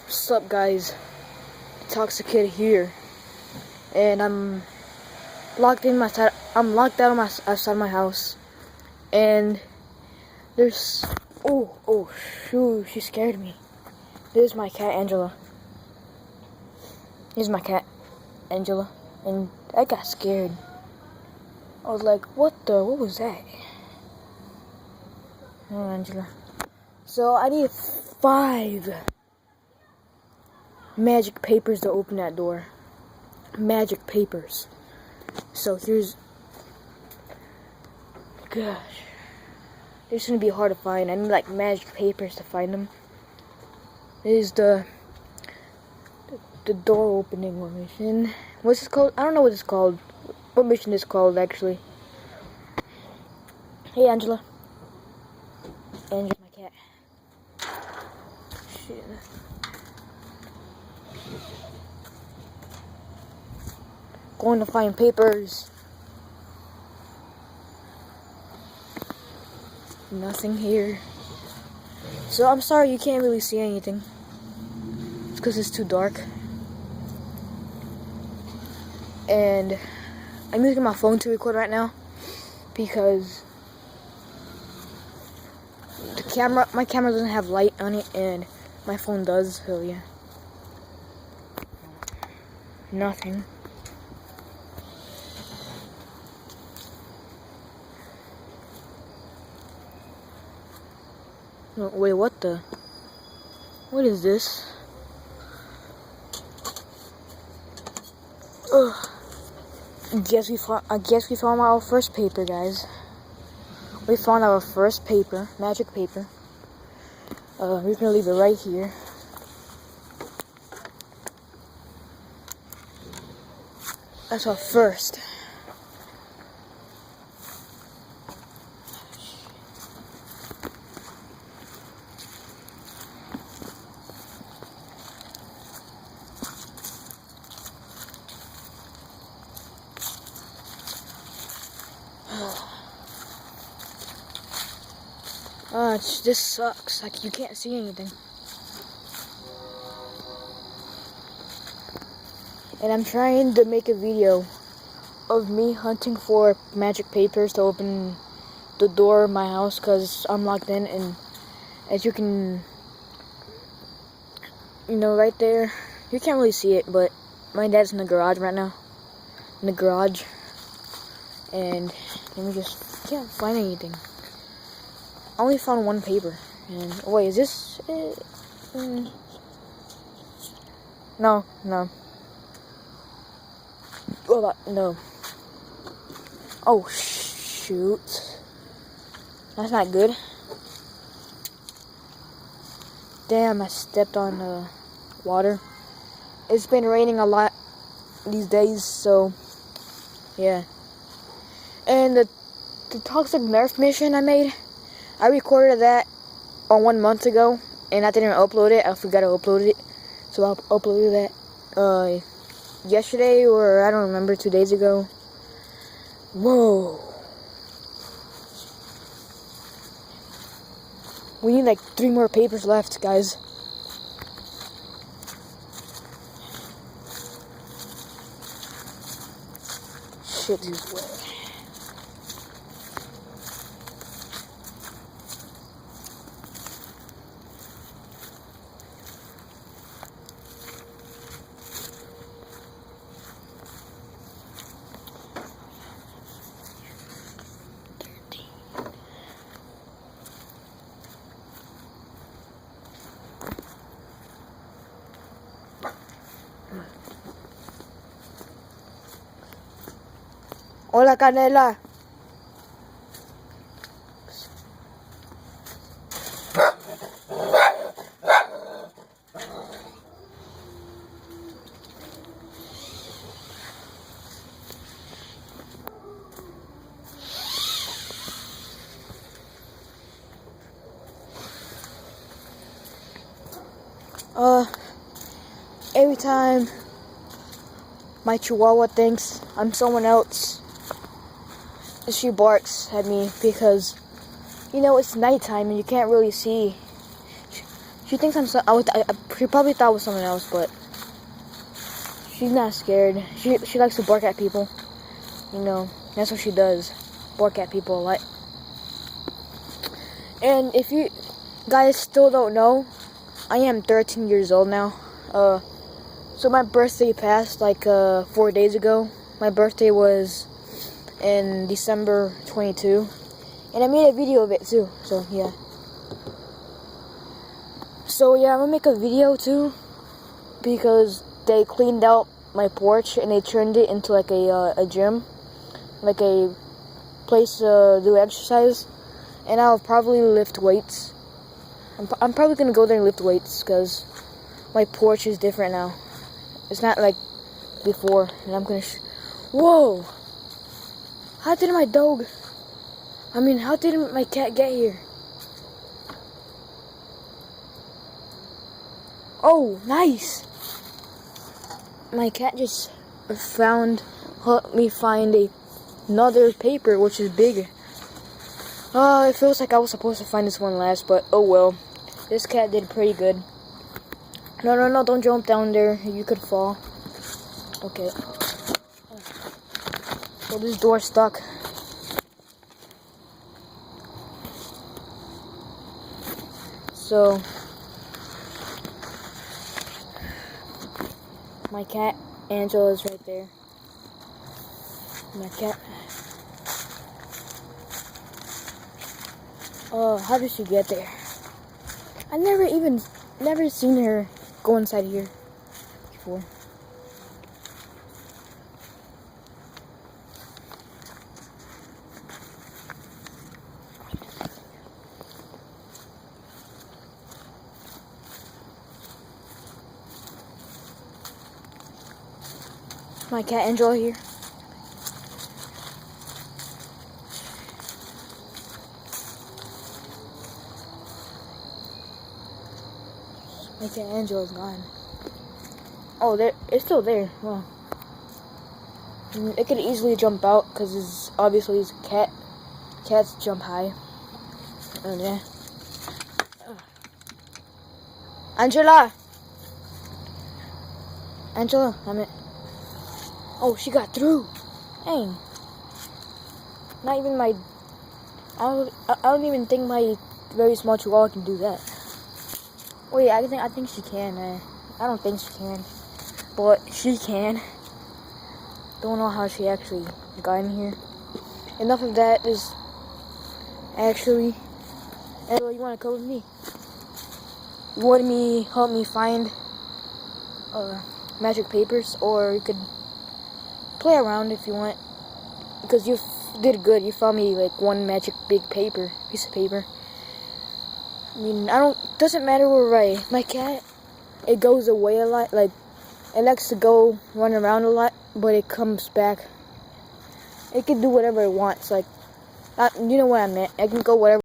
What's up, guys? Toxic Kid here, and I'm locked in my side. I'm locked out of my outside my house, and there's shoot, she scared me. This is my cat Angela. Here's my cat Angela, and I got scared. I was like, what was that? Oh, Angela. So I need 5 magic papers to open that door. Magic papers. So here's, gosh, this is gonna be hard to find. I need like magic papers to find them. This is the door opening mission. What's this called? I don't know what it's called. What mission is called actually? Hey, Angela. Angela, my cat. Shit. Going to find papers. Nothing here. So I'm sorry you can't really see anything. It's because it's too dark. And I'm using my phone to record right now because my camera doesn't have light on it and my phone does, so yeah. Nothing. No, wait, what is this? Ugh. I guess we found our first paper, guys. We found our first paper, magic paper. We're gonna leave it right here. That's our first. This sucks. Like, you can't see anything. And I'm trying to make a video of me hunting for magic papers to open the door of my house because I'm locked in. And as you can, right there, you can't really see it, but my dad's in the garage right now. In the garage. And we just can't find anything. I only found one paper. And wait, is this it? No. Oh, no. Oh, shoot. That's not good. Damn, I stepped on water. It's been raining a lot these days, so yeah. And the Toxic Nerf mission I made, I recorded that on 1 month ago, and I didn't upload it. I forgot to upload it, so I uploaded that yesterday, or I don't remember, 2 days ago. Whoa. We need like 3 more papers left, guys. Shit is wet. Hola, Canela. Every time my chihuahua thinks I'm someone else, she barks at me because, it's nighttime and you can't really see. She thinks I'm She probably thought it was someone else, but she's not scared. She likes to bark at people. You know, that's what she does. Bark at people a lot. And if you guys still don't know, I am 13 years old now. So my birthday passed like 4 days ago. My birthday was in December 22. And I made a video of it too. So yeah. So yeah, I'm gonna make a video too, because they cleaned out my porch and they turned it into like a gym, like a place to do exercise, and I'll probably lift weights. I'm probably gonna go there and lift weights because my porch is different now. It's not like before, and I'm gonna. Whoa! How did my dog? How did my cat get here? Oh, nice! My cat just helped me find another paper, which is big. It feels like I was supposed to find this one last, but oh well. This cat did pretty good. No, don't jump down there. You could fall. Okay. So this door's stuck. So my cat Angela is right there. My cat. How did she get there? I never seen her go inside here before. My cat Angela here. My cat Angela's gone. Oh, it's still there. Wow. It could easily jump out because it's obviously it's a cat. Cats jump high. Oh yeah. Angela, I'm it. Oh, she got through. Dang. Not even my. I don't even think my very small chihuahua can do that. Wait, I think she can. I don't think she can, but she can. Don't know how she actually got in here. Enough of that. Is actually. Angela, you want to come with me? You want me help me find magic papers, or you could play around if you want, because you did good. You found me like one magic piece of paper. Doesn't matter where my cat, it goes away a lot. Like, it likes to go run around a lot, but it comes back. It can do whatever it wants. Like, you know what I meant. I can go whatever.